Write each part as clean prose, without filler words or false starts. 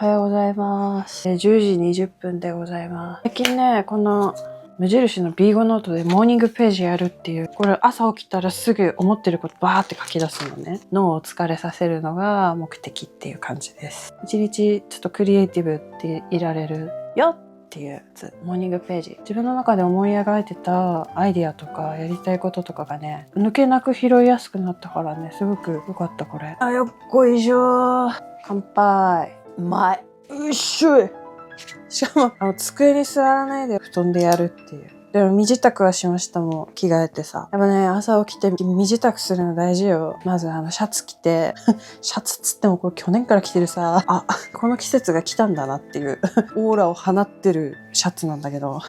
はようございます。10時20分でございます。最近ね、この無印の B5 ノートでモーニングページやるっていう、これ朝起きたらすぐ思ってることバーって書き出すのね。脳を疲れさせるのが目的っていう感じです。一日ちょっとクリエイティブっていられるよっていうやつ、モーニングページ。自分の中で思い描いてたアイディアとかやりたいこととかがね、抜けなく拾いやすくなったからね、すごく良かったこれ。よっこいしょー。乾杯。うまい。うっしょい。しかも、机に座らないで布団でやるっていう。でも、身支度はしましたもん。着替えてさ。やっぱね、朝起きて身支度するの大事よ。まずシャツ着て、シャツつってもこれ去年から着てるさ、この季節が来たんだなっていうオーラを放ってるシャツなんだけど。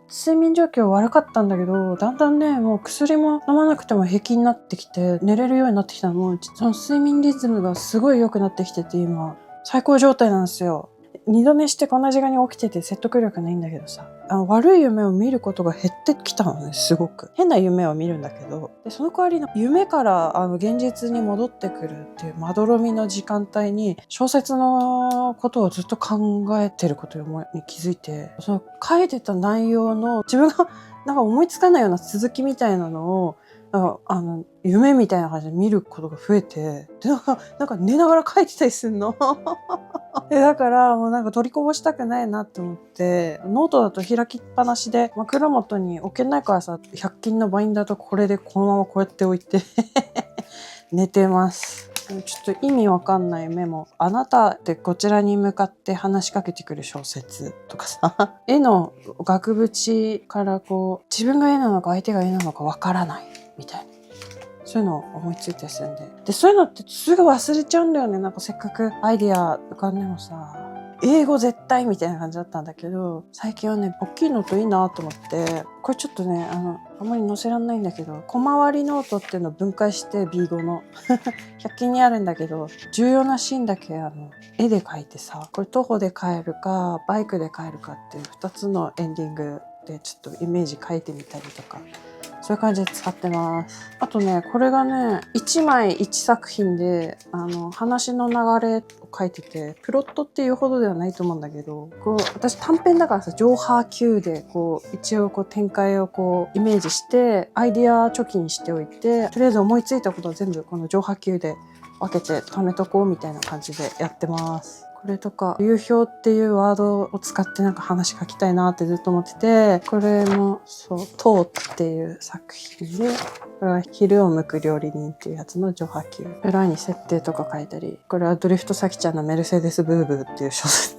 睡眠状況悪かったんだけど、だんだんね、もう薬も飲まなくても平気になってきて、寝れるようになってきたのも、その睡眠リズムがすごい良くなってきてて、今、最高状態なんですよ。二度寝してこんな時間に起きてて説得力ないんだけどさ、悪い夢を見ることが減ってきたのね、すごく。変な夢を見るんだけど、でその代わりの夢から現実に戻ってくるっていうまどろみの時間帯に小説のことをずっと考えてることに気づいて、その書いてた内容の自分がなんか思いつかないような続きみたいなのを夢みたいな感じで見ることが増えて、でなんか寝ながら書いてたりすんの。だからもうなんか取りこぼしたくないなって思って、ノートだと開きっぱなしで枕元に置けないからさ、100均のバインダーとこれでこのままこうやって置いて寝てます。ちょっと意味わかんないメモ。あなたってこちらに向かって話しかけてくる小説とかさ、絵の額縁からこう、自分が絵なのか相手が絵なのかわからないみたいな。そういうのを思いついてすんで。で、そういうのってすぐ忘れちゃうんだよね。なんかせっかくアイディア浮かんでもさ、英語絶対みたいな感じだったんだけど、最近はね、大きいノートいいなと思って、これちょっとね、あんまり載せらんないんだけど、小回りノートっていうのを分解して B5 の100均にあるんだけど、重要なシーンだけ絵で描いてさ、これ徒歩で帰るか、バイクで帰るかっていう2つのエンディングでちょっとイメージ描いてみたりとか、そういう感じで使ってます。あとね、これがね、1枚1作品で、話の流れを書いてて、プロットっていうほどではないと思うんだけど、こう、私短編だからさ、上波級で、こう、一応こう展開をこう、イメージして、アイディア貯金しておいて、とりあえず思いついたことを全部この上波級で分けて貯めとこうみたいな感じでやってます。これとか、流氷っていうワードを使ってなんか話書きたいなってずっと思ってて、これも、そう、トーっていう作品で、これは昼を向く料理人っていうやつの上波級。裏に設定とか書いたり、これはドリフトサキちゃんのメルセデスブーブーっていう小説。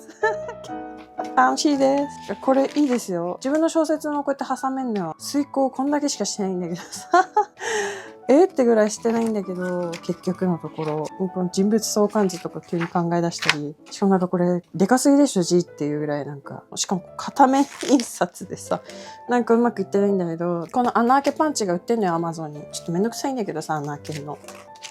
楽しいです。これいいですよ。自分の小説もこうやって挟めんのよ。遂行こんだけしかしてないんだけどさ。ってぐらいしてないんだけど、結局のところ、この人物相関図とか急に考え出したり、しかもなんかこれ、でかすぎでしょ、字っていうぐらいなんか、しかも片面印刷でさ、なんかうまくいってないんだけど、この穴開けパンチが売ってんのよ、アマゾンに。ちょっとめんどくさいんだけどさ、穴開けるの。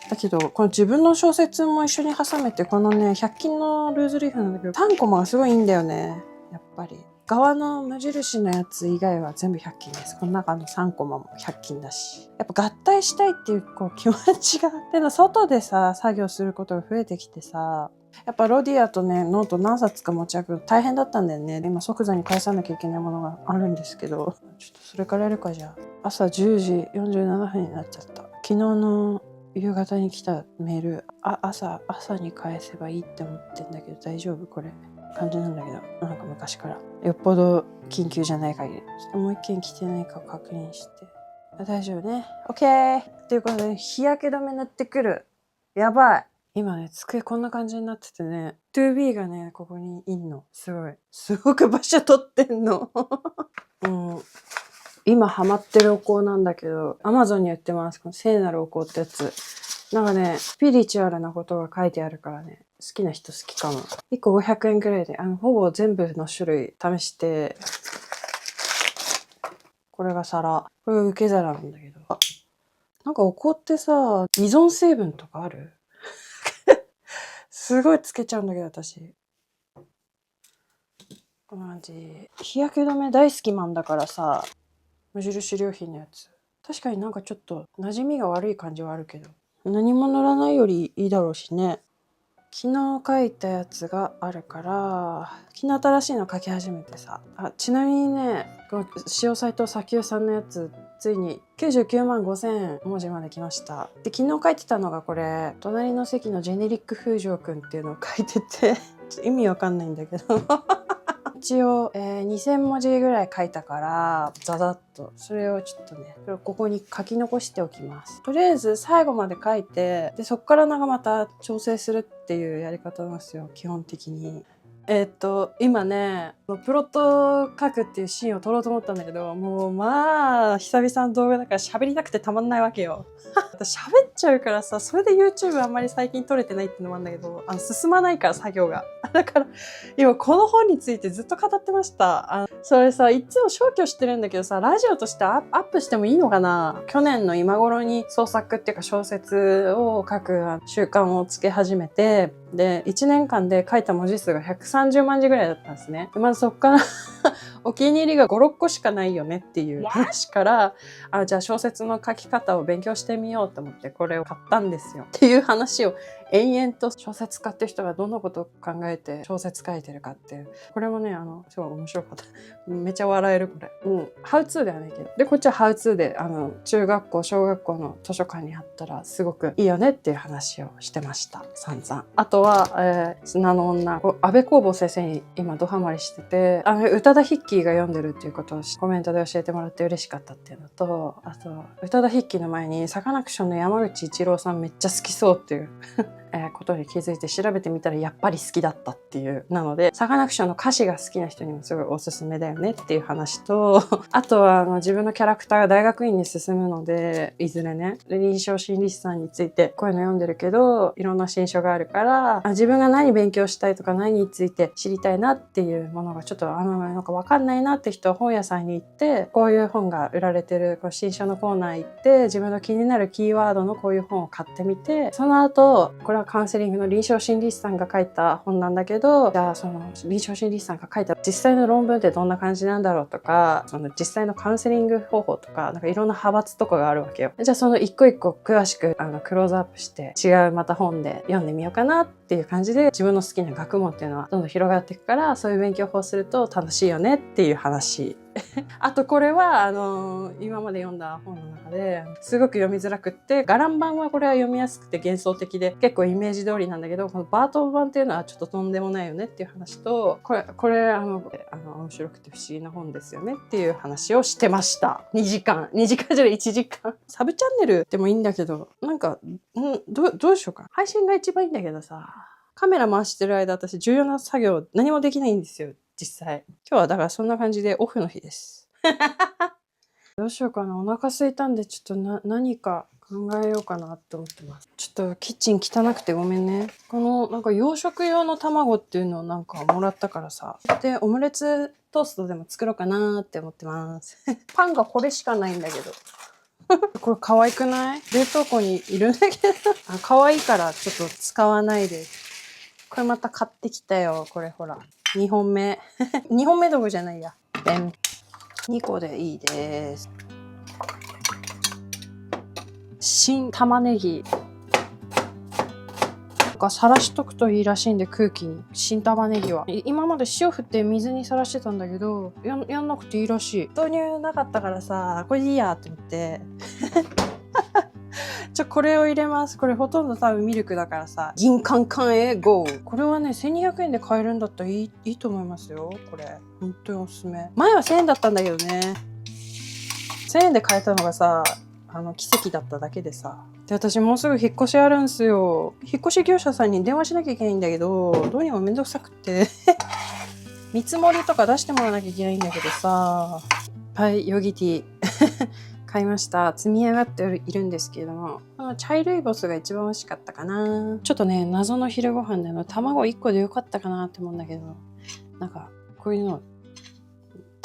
だけど、この自分の小説も一緒に挟めて、このね、100均のルーズリーフなんだけど、3コマがすごいいいんだよね。やっぱり。側の無印のやつ以外は全部100均です。この中の3コマも100均だし。やっぱ合体したいっていうこう気持ちが。でも外でさ、作業することが増えてきてさ、やっぱロディアとね、ノート何冊か持ち歩く大変だったんだよね。今即座に返さなきゃいけないものがあるんですけど、ちょっとそれからやるかじゃあ。朝10時47分になっちゃった。昨日の夕方に来たメール、朝に返せばいいって思ってんだけど大丈夫これ。感じなんだけど、なんか昔からよっぽど緊急じゃない限りちょっともう一件来てないか確認して大丈夫ね。 OK っていうことで日焼け止め塗ってくる。やばい。今ね机こんな感じになっててね 2B がねここにいんの。すごく場所取ってんの。今ハマってるお香なんだけど Amazon に売ってます。この聖なるお香ってやつなんかねスピリチュアルなことが書いてあるからね好きな人好きかも。1個500円くらいで、ほぼ全部の種類試して、これが皿。これが受け皿なんだけど。なんかお香ってさ、依存成分とかある？すごいつけちゃうんだけど、私。こんな感じ。日焼け止め大好きマンだからさ、無印良品のやつ。確かになんかちょっと馴染みが悪い感じはあるけど、何も塗らないよりいいだろうしね。昨日書いたやつがあるから、昨日新しいの書き始めてさ。ちなみにね、この塩斎藤砂丘さんのやつ、ついに99万5000文字まで来ました。で、昨日書いてたのがこれ、隣の席のジェネリック風情くんっていうのを書いてて、ちょっと意味わかんないんだけど。一応、2000文字ぐらい書いたからザザッとそれをちょっとねここに書き残しておきます。とりあえず最後まで書いて、でそっからなんかまた調整するっていうやり方なんですよ、基本的に。今ねプロット書くっていうシーンを撮ろうと思ったんだけど、もうまあ久々の動画だから喋りたくてたまんないわけよ。私喋っちゃうからさ、それで YouTube あんまり最近撮れてないっていうのもあるんだけど、進まないから作業が。だから今この本についてずっと語ってました。それさ、いつも消去してるんだけどさ、ラジオとしてアップしてもいいのかな。去年の今頃に創作っていうか小説を書く習慣をつけ始めて、で1年間で書いた文字数が130万字ぐらいだったんですね。まずそっからお気に入りが5、6個しかないよねっていう話から、じゃあ小説の書き方を勉強してみようと思ってこれを買ったんですよっていう話を延々と小説家って人がどんなことを考えて小説書いてるかっていう。これもね、すごい面白かった。めっちゃ笑えるこれ。ハウツーではないけど。で、こっちはハウツーで、中学校、小学校の図書館にあったらすごくいいよねっていう話をしてました。散々。あとは、砂の女。安部公房先生に今ドハマりしてて、宇多田ヒッキーが読んでるっていうことをコメントで教えてもらって嬉しかったっていうのと、あと、宇多田ヒッキーの前にサカナクションの山口一郎さんめっちゃ好きそうっていうことに気づいて調べてみたらやっぱり好きだったっていう。なので、サカナクションの歌詞が好きな人にもすごいおすすめだよねっていう話と、あとは自分のキャラクターが大学院に進むので、いずれね、臨床心理士さんについてこういうの読んでるけど、いろんな新書があるから、自分が何勉強したいとか何について知りたいなっていうものがちょっとなんかわかんないなって人は本屋さんに行って、こういう本が売られてるこう新書のコーナー行って、自分の気になるキーワードのこういう本を買ってみて、その後、これはカウンセリングの臨床心理士さんが書いた本なんだけど、じゃあその臨床心理士さんが書いた実際の論文ってどんな感じなんだろうとか、その実際のカウンセリング方法とか、なんかいろんな派閥とかがあるわけよ。じゃあその一個一個詳しくクローズアップして違うまた本で読んでみようかなっていう感じで、自分の好きな学問っていうのはどんどん広がっていくから、そういう勉強法すると楽しいよねっていう話。あとこれは今まで読んだ本の中ですごく読みづらくって、ガラン版はこれは読みやすくて幻想的で結構イメージ通りなんだけど、このバートン版っていうのはちょっととんでもないよねっていう話と、これ面白くて不思議な本ですよねっていう話をしてました。2時間じゃない1時間。サブチャンネルでもいいんだけど、なんかどうしようか。配信が一番いいんだけどさ、カメラ回してる間私重要な作業何もできないんですよ実際。今日はだからそんな感じでオフの日です。どうしようかな。お腹空いたんでちょっと何か考えようかなって思ってます。ちょっとキッチン汚くてごめんね。このなんか洋食用の卵っていうのをなんかもらったからさ。で、オムレツトーストでも作ろうかなって思ってます。パンがこれしかないんだけど。これ可愛くない？冷凍庫にいるんだけど。可愛いからちょっと使わないで。これまた買ってきたよ。これほら。2本目。2本目どころじゃないや。2個でいいです。新玉ねぎ。さらしとくといいらしいんで、空気に。新玉ねぎは。今まで塩振って水にさらしてたんだけど、やんなくていいらしい。豆乳なかったからさ、これでいいやって思って。これを入れます。これほとんど多分ミルクだからさ。銀カンカンへゴー。これはね、1200円で買えるんだったらいいと思いますよ。これ。本当におすすめ。前は1000円だったんだけどね。1000円で買えたのがさ、奇跡だっただけでさ。で、私もうすぐ引っ越しあるんすよ。引っ越し業者さんに電話しなきゃいけないんだけど、どうにもめんどくさくって。見積もりとか出してもらわなきゃいけないんだけどさ。はい、ヨギティ。買いました。積み上がっているんですけれども、茶色いボスが一番美味しかったかな。ちょっとね、謎の昼ご飯で卵1個でよかったかなって思うんだけど、なんかこういうのを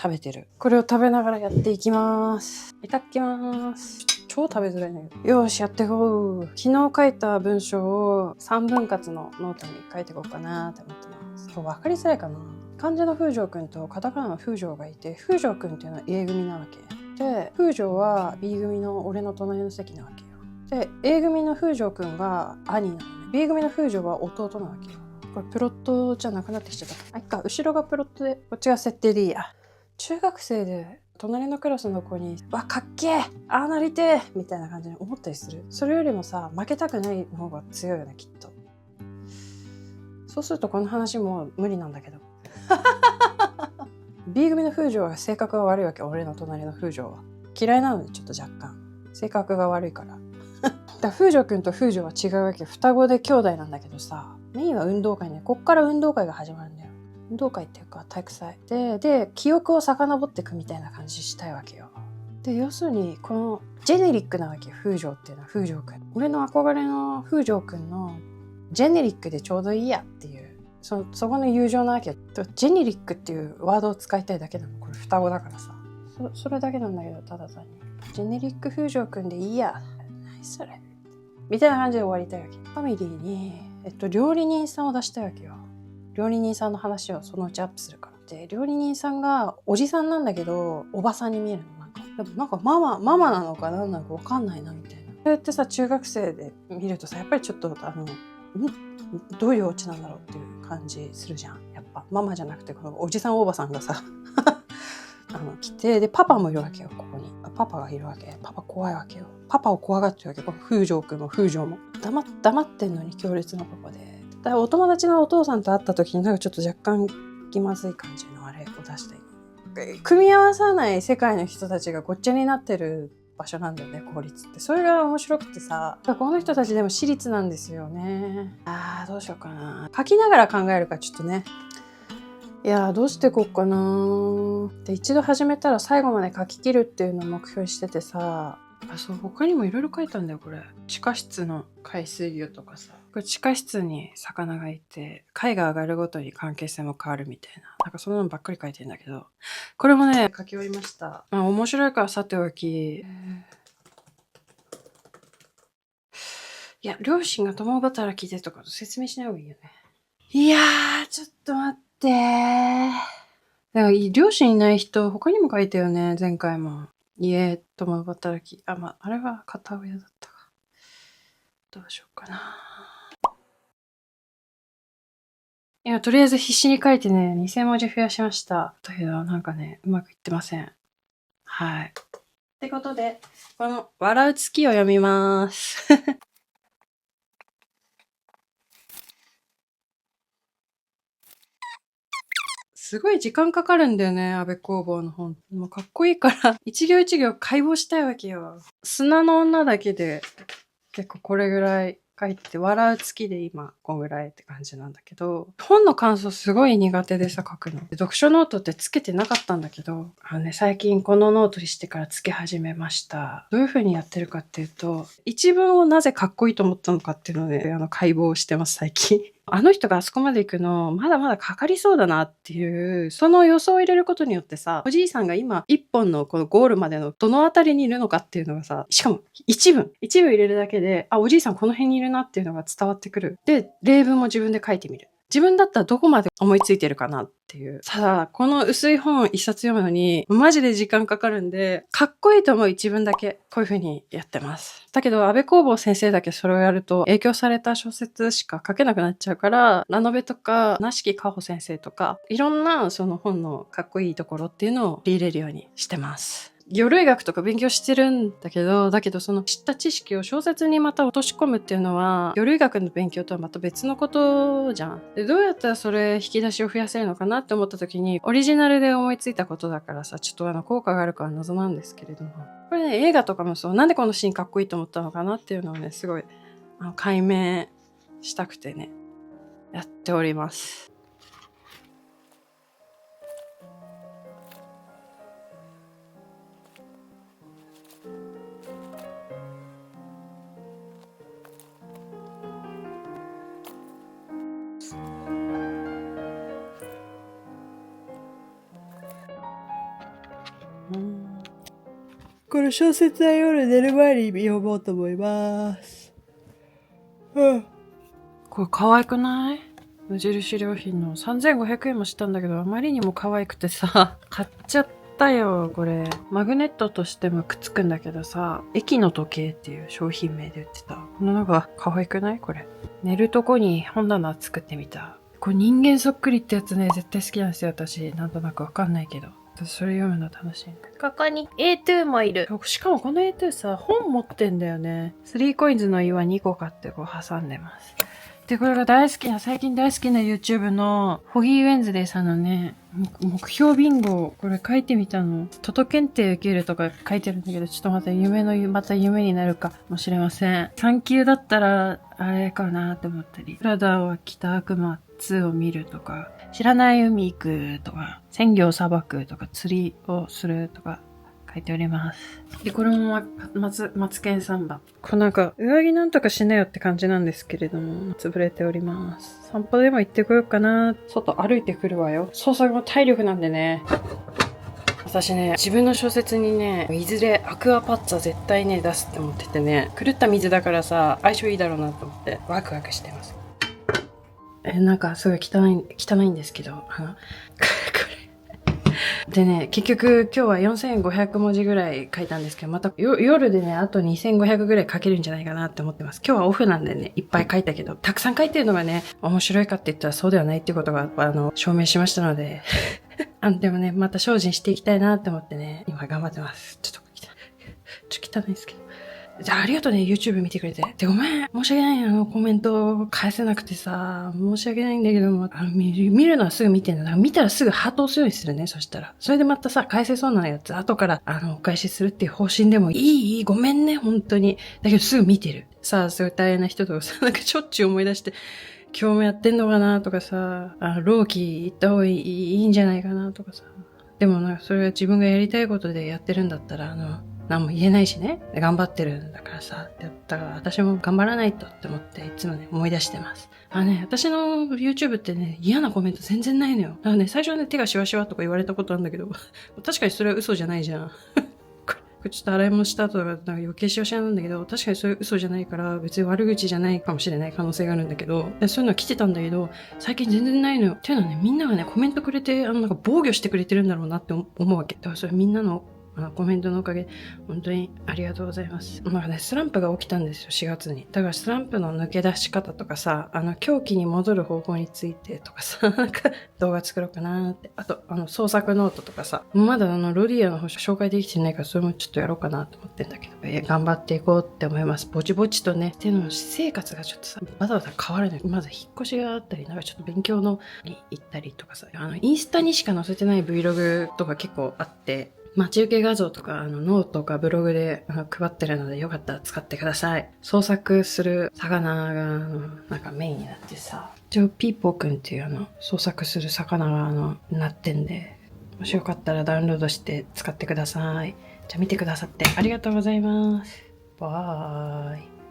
食べてる。これを食べながらやっていきます。いただきます。超食べづらいんだけど。よーし、やっていこう。昨日書いた文章を3分割のノートに書いていこうかなって思ってます。分かりづらいかな。漢字の風城くんとカタカナの風城がいて、風城くんっていうのは A 組なわけで、風城は B 組の俺の隣の席なわけよ。で A 組の風城くんが兄なのね。 B 組の風城は弟なわけよ。これプロットじゃなくなってきちゃった。あ、いっか、後ろがプロットでこっちが設定でいいや。中学生で隣のクラスの子にわかっけえ、ああなりてえみたいな感じに思ったりする。それよりもさ、負けたくない方が強いよね、きっと。そうするとこの話も無理なんだけどB 組の風城は性格が悪いわけ。俺の隣の風城は嫌いなので、ちょっと若干性格が悪いからだから風城くんと風城は違うわけ。双子で兄弟なんだけどさ、メインは運動会ね。こっから運動会が始まるんだよ。運動会っていうか体育祭で記憶を遡っていくみたいな感じしたいわけよ。で要するにこのジェネリックなわけよ、風城っていうのは。風城くん、俺の憧れの風城くんのジェネリックでちょうどいいやっていう、そこの友情なわけよ。ジェネリックっていうワードを使いたいだけなの。これ双子だからさ、それだけなんだけど、ただ単にジェネリック風城くんでいいや、何それみたいな感じで終わりたいわけ。ファミリーに料理人さんを出したいわけよ。料理人さんの話をそのうちアップするから。で料理人さんがおじさんなんだけどおばさんに見えるの。なんかママなのか何なのか分かんないなみたいな。それってさ、中学生で見るとさ、やっぱりちょっとどういうお家なんだろうっていう感じするじゃん。やっぱママじゃなくてこのおじさんおばさんがさ来て、でパパもいるわけよ。ここにパパがいるわけ。パパ怖いわけよ。パパを怖がってるわけ。この風城くんも風城も黙ってんのに強烈なパパで、だからお友達のお父さんと会った時になんかちょっと若干気まずい感じのあれを出したい。組み合わさない世界の人たちがごっちゃになってる場所なんだよね、公立って。それが面白くてさ、この人たちでも私立なんですよね。どうしようかな。書きながら考えるからちょっとね。いやどうしていこっかな。で一度始めたら最後まで書き切るっていうのを目標にしててさ、そう他にもいろいろ書いたんだよこれ。地下室の海水魚とかさ、これ地下室に魚がいて貝が上がるごとに関係性も変わるみたいな、なんかそんなのばっかり書いてるんだけど、これもね書き終わりました。面白いからさておき、いや両親が共働きでとかと説明しない方がいいよね。いやーちょっと待って、だから両親いない人他にも書いたよね、前回も。家共働き、あれは片親だったか。どうしようかな。今とりあえず必死に書いてね2000文字増やしました。だけどなんかねうまくいってません。はい。ってことでこの笑う月を読みますすごい時間かかるんだよね、安部公房の本。もうかっこいいから一行一行解剖したいわけよ。砂の女だけで結構これぐらい書いて、笑う月で今こんぐらいって感じなんだけど、本の感想すごい苦手でさ、書くの。読書ノートってつけてなかったんだけど、最近このノートにしてからつけ始めました。どういう風にやってるかっていうと、一文をなぜかっこいいと思ったのかっていうので、解剖してます、最近。あの人があそこまで行くの、まだまだかかりそうだなっていう、その予想を入れることによってさ、おじいさんが今一本のこのゴールまでのどのあたりにいるのかっていうのがさ、しかも一文入れるだけで、おじいさんこの辺にいるなっていうのが伝わってくる。で、例文も自分で書いてみる。自分だったらどこまで思いついてるかなっていう。さあ、この薄い本一冊読むのに、マジで時間かかるんで、かっこいいと思う一文だけ、こういう風にやってます。だけど、安部公房先生だけそれをやると、影響された小説しか書けなくなっちゃうから、ラノベとか、なしきかほ先生とか、いろんなその本のかっこいいところっていうのを入れるようにしてます。魚類学とか勉強してるんだけど、その知った知識を小説にまた落とし込むっていうのは、魚類学の勉強とはまた別のことじゃん。で、どうやったらそれ引き出しを増やせるのかなって思った時に、オリジナルで思いついたことだからさ、ちょっと効果があるかは謎なんですけれども。これね、映画とかもそう、なんでこのシーンかっこいいと思ったのかなっていうのをね、すごい解明したくてね、やっております。この小説は夜寝る前に読もうと思います。これ可愛くない？無印良品の3500円もしたんだけど、あまりにも可愛くてさ、買っちゃったよ、これ。マグネットとしてもくっつくんだけどさ、駅の時計っていう商品名で売ってた。このなんか可愛くないこれ。寝るとこに本棚作ってみた。これ人間そっくりってやつね、絶対好きなんですよ、私。なんとなくわかんないけど。私それ読むの楽しい。ここに A2 もいる。しかもこの A2 さ、本持ってんだよね。3コインズの岩2個買ってこう挟んでます。で、これが大好きな、最近大好きな YouTube のホギー・ウェンズデーさんのね、目標ビンゴ、これ書いてみたの。都都検定受けるとか書いてるんだけど、ちょっとまた夢になるかもしれません。3級だったら、あれかなって思ったり。プラダは北悪魔2を見るとか、知らない海行くとか、鮮魚をさばくとか、釣りをするとか、書いております。で、これもマツケンサンバ。これなんか、上着なんとかしなよって感じなんですけれども、潰れております。散歩でも行ってこようかな。外歩いてくるわよ。創作も体力なんでね。私ね、自分の小説にね、いずれアクアパッツァ絶対ね、出すって思っててね、狂った水だからさ、相性いいだろうなと思って、ワクワクしてます。なんかすごい汚いんですけど、でね、結局今日は4500文字ぐらい書いたんですけど、また夜でね、あと2500ぐらい書けるんじゃないかなって思ってます。今日はオフなんでね、いっぱい書いたけど、たくさん書いてるのがね、面白いかって言ったらそうではないっていうことが、証明しましたので、でもね、また精進していきたいなって思ってね、今頑張ってます。ちょっと汚いですけど。じゃあありがとうね、YouTube 見てくれて。で、ごめん。申し訳ない。コメント返せなくてさ、申し訳ないんだけども、見るのはすぐ見てんだ。見たらすぐハート押すようにするね、そしたら。それでまたさ、返せそうなやつ、後から、お返しするっていう方針でもいい、ごめんね、本当に。だけどすぐ見てる。さあ、すごい大変な人とかさ、なんかしょっちゅう思い出して、今日もやってんのかなとかさ、朗希行った方がいいんじゃないかなとかさ。でもなんかそれは自分がやりたいことでやってるんだったら、何も言えないしね。頑張ってるんだからさ。だから私も頑張らないとって思っていつもね、思い出してます。私の YouTube ってね、嫌なコメント全然ないのよ。だからね、最初はね、手がシワシワとか言われたことあるんだけど、確かにそれは嘘じゃないじゃん。これちょっと洗い物した後とか、なんか余計シワシワなんだけど、確かにそれ嘘じゃないから、別に悪口じゃないかもしれない可能性があるんだけど、そういうのは来てたんだけど、最近全然ないのよ。っていうのはね、みんながね、コメントくれて、なんか防御してくれてるんだろうなって思うわけ。だからそれみんなのコメントのおかげ、本当にありがとうございます。なんかね、スランプが起きたんですよ、4月に。だからスランプの抜け出し方とかさ、狂気に戻る方法についてとかさ、なんか動画作ろうかなーって。あと、創作ノートとかさ、まだロリアの方紹介できてないから、それもちょっとやろうかなと思ってんだけど、頑張っていこうって思います。ぼちぼちとね、っていうのも私生活がちょっとさ、わざわざ変わらない。まず引っ越しがあったり、なんかちょっと勉強のに行ったりとかさ、インスタにしか載せてない Vlog とか結構あって、待ち受け画像とか、ノートかブログで配ってるので、よかったら使ってください。創作する魚が、なんかメインになってさ、一応ピーポーくんっていう創作する魚がなってんで、もしよかったらダウンロードして使ってください。じゃあ見てくださってありがとうございます。バイ。